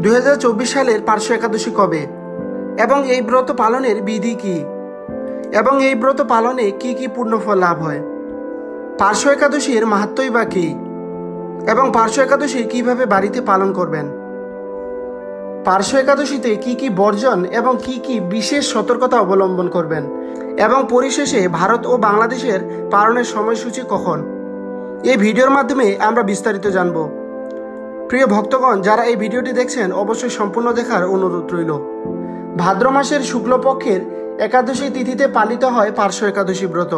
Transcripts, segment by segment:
2024 সালের পার্শ্ব একাদশী কবে এবং এই ব্রত পালনের বিধি কি এবং এই ব্রত পালনে কি কি পুণ্যফল লাভ হয়? পার্শ্ব একাদশীর মাহাত্ম্যই বা কি এবং পার্শ্ব একাদশী কিভাবে বাড়িতে পালন করবেন? পার্শ্ব একাদশীতে কি কি বর্জন এবং কি কি বিশেষ সতর্কতা অবলম্বন করবেন এবং পরিশেষে ভারত ও বাংলাদেশের পালনের সময়সূচি কখন? এই ভিডিওর মাধ্যমে আমরা বিস্তারিত জানব। প্রিয় ভক্তগণ, যারা এই ভিডিওটি দেখছেন অবশ্যই সম্পূর্ণ দেখার অনুরোধ রইল। ভাদ্র মাসের শুক্লপক্ষের একাদশী তিথিতে পালিত হয় পার্শ্ব একাদশী ব্রত।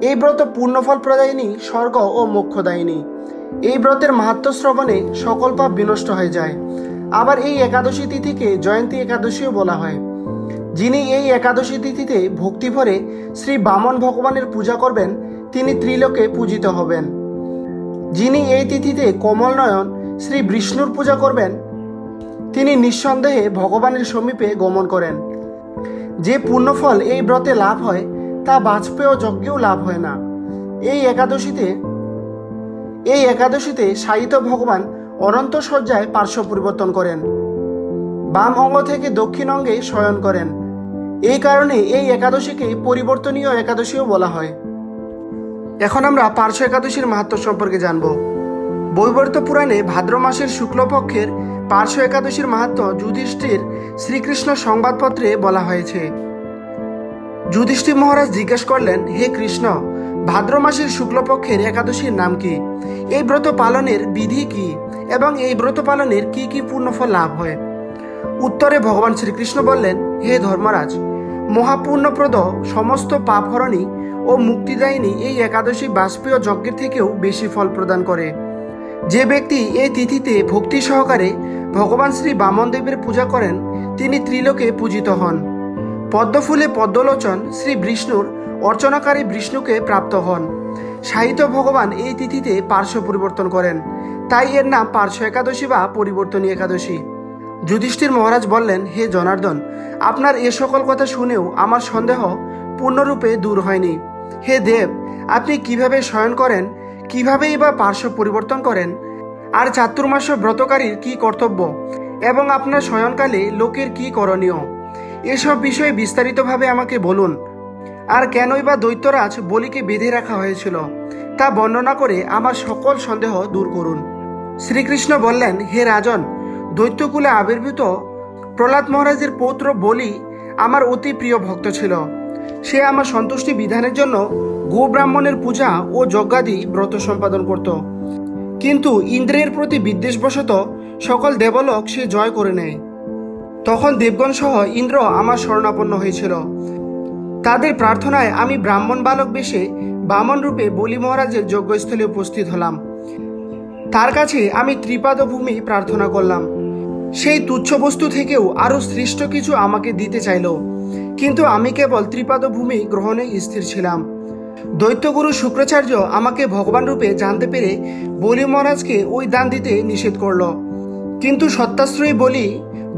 এই ব্রত পূর্ণফল প্রদায়িনী, স্বর্গ ও মোক্ষদায়িনী। এই ব্রতের মাহাত্ম্য শ্রবণে সকল পাপ বিনষ্ট হয়ে যায়। আবার এই একাদশী তিথিকে জয়ন্তী একাদশীও বলা হয়। যিনি এই একাদশী তিথিতে ভক্তি ভরে শ্রী বামন ভগবানের পূজা করবেন তিনি ত্রিলোকে পূজিত হবেন। যিনি এই তিথিতে কমল নয়ন শ্রী বিষ্ণুর পূজা করবেন তিনি নিঃসন্দেহে ভগবানের সমীপে গমন করেন। যে পুণ্যফল এই ব্রতে লাভ হয় তা বাজপেয় যজ্ঞেও লাভ হয় না। এই একাদশীতে শায়িত ভগবান অনন্ত শয্যায় পার্শ্ব পরিবর্তন করেন, বাম অঙ্গ থেকে দক্ষিণ অঙ্গে শয়ন করেন। এই কারণে এই একাদশীকে পরিবর্তনীয় একাদশীও বলা হয়। এখন আমরা পার্শ্ব একাদশীর মাহাত্ম্য সম্পর্কে জানব। বৈবর্ত পুরাণে ভাদ্র মাসের শুক্লপক্ষের পার্শ্ব একাদশীর মাহাত্ম্য যুধিষ্ঠির শ্রীকৃষ্ণ সংবাদপত্রে বলা হয়েছে। যুধিষ্ঠির মহারাজ জিজ্ঞেস করলেন, হে কৃষ্ণ, ভাদ্র মাসের শুক্লপক্ষের একাদশীর নাম কি? এই ব্রত পালনের বিধি কি এবং এই ব্রত পালনের কি কি পুণ্যফল লাভ হয়? উত্তরে ভগবান শ্রীকৃষ্ণ বললেন, হে ধর্মরাজ, মহাপুণ্যপ্রদ, সমস্ত পাপহরণী ও মুক্তিদায়িনী এই একাদশী বাষ্পীয় যজ্ঞের থেকেও বেশি ফল প্রদান করে। যে ব্যক্তি এই তিথিতে ভক্তি সহকারে ভগবান শ্রী বামন দেবের পূজা করেন তিনি ত্রিলোকে পূজিত হন। পদ্মফুলে পদ্মলোচন শ্রী বিষ্ণুর অর্চনাকারী বিষ্ণুকে প্রাপ্ত হন। শায়িত ভগবান এই তিথিতে পার্শ্ব পরিবর্তন করেন, তাই এর নাম পার্শ্ব একাদশী বা পরিবর্তনী একাদশী। যুধিষ্ঠির মহারাজ বললেন, হে জনার্দন, আপনার এ সকল কথা শুনেও আমার সন্দেহ পূর্ণরূপে দূর হয়নি। হে দেব, আপনি কিভাবে শয়ন করেন, কিভাবেই বা পার্শ্ব পরিবর্তন করেন, আর চাতুর্মাস্য ব্রতকারীর কি কর্তব্য এবং আপনার শয়নকালে লোকের কি করণীয়, এসব বিষয়ে বিস্তারিতভাবে আমাকে বলুন। আর কেনই বা দৈত্যরাজ বলিকে বেঁধে রাখা হয়েছিল তা বর্ণনা করে আমার সকল সন্দেহ দূর করুন। শ্রীকৃষ্ণ বললেন, হে রাজন, দৈত্যকুলে আবির্ভূত প্রহ্লাদ মহারাজের পৌত্র বলি আমার অতি প্রিয় ভক্ত ছিল। সে আমার সন্তুষ্টি বিধানের জন্য গোব্রাহ্মণের পূজা ও যজ্ঞাদি ব্রত সম্পাদন করত। কিন্তু ইন্দ্রের প্রতি বিদ্বেষবশত সকল দেবলোক সে জয় করে নেয়। তখন দেবগণ সহ ইন্দ্র আমার শরণাপন্ন হয়েছিল। তাদের প্রার্থনায় আমি ব্রাহ্মণ বালক বেশে বামন রূপে বলি মহারাজের যজ্ঞস্থলে উপস্থিত হলাম। তার কাছে আমি ত্রিপাদ ভূমি প্রার্থনা করলাম। সেই তুচ্ছ বস্তু থেকেও আরও শ্রেষ্ঠ কিছু আমাকে দিতে চাইল, কিন্তু আমি কেবল ত্রিপাদ ভূমি গ্রহণে স্থির ছিলাম। দৈত্যগুরু শুক্রাচার্য আমাকে ভগবান রূপে জানতে পেরে বলি মহারাজকে ওই দান দিতে নিষেধ করল, কিন্তু সত্যাশ্রয়ী বলি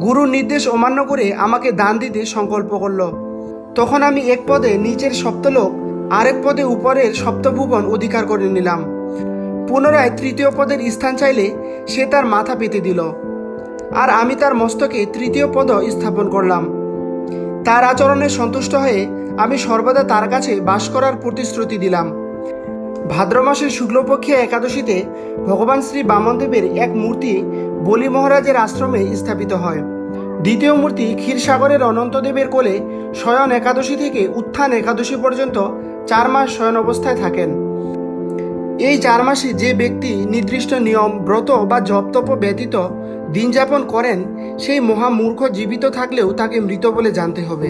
গুরুর নির্দেশ অমান্য করে আমাকে দান দিতে সংকল্প করল। তখন আমি এক পদে নিচের সপ্তলোক, আরেক পদে উপরের সপ্তভুবন অধিকার করে নিলাম। পুনরায় তৃতীয় পদের স্থান চাইলে সে তার মাথা পেতে দিল, আর আমি তার মস্তকে তৃতীয় পদ স্থাপন করলাম। তার আচরণে সন্তুষ্ট হয়ে আমি সর্বদা তার কাছে বাস করার প্রতিশ্রুতি দিলাম। ভাদ্র মাসের শুক্লপক্ষে একাদশীতে ভগবান শ্রী বামনদেবের এক মূর্তি বলি মহারাজের আশ্রমে স্থাপিত হয়। দ্বিতীয় মূর্তি ক্ষীরসাগরের অনন্তদেবের কোলে শয়ন একাদশী থেকে উত্থান একাদশী পর্যন্ত 4 মাস শয়ন অবস্থায় থাকেন। এই 4 মাসে যে ব্যক্তি নির্দিষ্ট নিয়ম, ব্রত বা জপতপ ব্যতীত দিন যাপন করেন সেই মহামূর্খ জীবিত থাকলেও তাকে মৃত বলে জানতে হবে।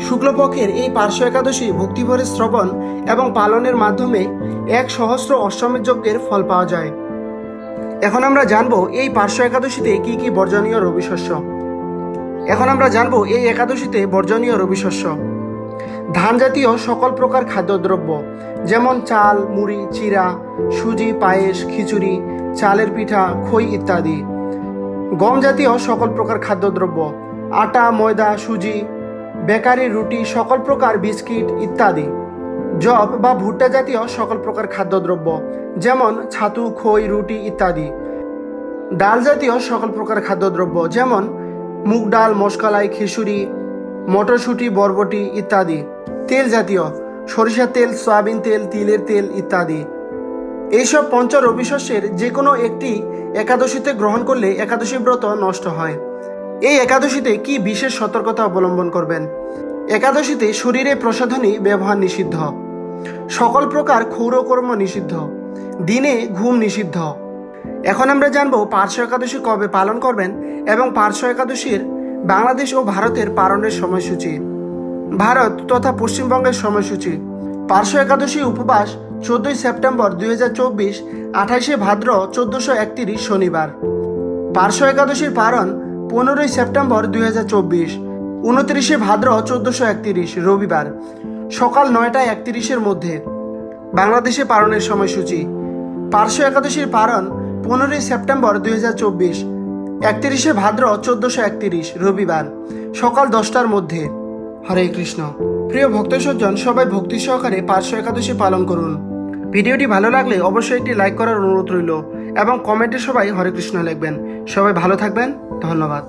শুক্লপক্ষের এই পার্শ্ব একাদশী ভক্তিভরে শ্রবণ এবং পালনের মাধ্যমে 1,000 অশ্বমেধ যজ্ঞের ফল পাওয়া যায়। এখন আমরা জানব এই পার্শ্ব একাদশীতে কি কি বর্জনীয় রবিশস্য। ধান জাতীয় সকল প্রকার খাদ্যদ্রব্য যেমন চাল, মুড়ি, চিরা, সুজি, পায়েস, খিচুড়ি, চালের পিঠা, খই ইত্যাদি। গম জাতীয় সকল প্রকার খাদ্যদ্রব্য, আটা, ময়দা, সুজি, বেকারি, রুটি, সকল প্রকার বিস্কিট ইত্যাদি। জব বা ভুট্টা জাতীয় সকল প্রকার খাদ্যদ্রব্য যেমন ছাতু, খই, রুটি ইত্যাদি। ডাল জাতীয় সকল প্রকার খাদ্যদ্রব্য যেমন মুগ ডাল, মশকালাই, খিচুড়ি, মটরশুঁটি, বরবটি ইত্যাদি। তেল জাতীয় সরিষার তেল, সয়াবিন তেল, তিলের তেল ইত্যাদি। এইসব পঞ্চরবি শস্যের যে কোনো একটি একাদশীতে গ্রহণ করলে একাদশী ব্রত নষ্ট হয়। এই একাদশীতে কি বিশেষ সতর্কতা অবলম্বন করবেন? একাদশীতে শরীরে প্রসাধনী ব্যবহার নিষিদ্ধ, সকল প্রকার ক্ষৌরকর্ম নিষিদ্ধ, দিনে ঘুম নিষিদ্ধ। এখন আমরা জানবো পার্শ্ব একাদশী কবে পালন করবেন এবং পার্শ্ব একাদশীর বাংলাদেশ ও ভারতের পালনের সময়সূচি। ভারত তথা পশ্চিমবঙ্গের সময়সূচি: পার্শ্ব একাদশী উপবাস 14 সেপ্টেম্বর 2024, 28শে ভাদ্র 1431 শনিবার। পার্শ্ব একাদশীর পারণ 15 সেপ্টেম্বর 2024, 29শে ভাদ্র 1431 রবিবার, সকাল 9টা 31-এর মধ্যে। বাংলাদেশে পালনের সময়সূচি: পার্শ্ব একাদশীর পারণ 15 সেপ্টেম্বর 2024, 31শে ভাদ্র 1431 রবিবার, সকাল 10টার মধ্যে। হরে কৃষ্ণ। প্রিয় ভক্ত সজ্জন, সবাই ভক্তি সহকারে পার্শ্ব একাদশী পালন করুন। ভিডিওটি ভালো লাগলে অবশ্যই একটি লাইক করার অনুরোধ রইল এবং কমেন্টে সবাই হরে কৃষ্ণ লিখবেন। সবাই ভালো থাকবেন। ধন্যবাদ।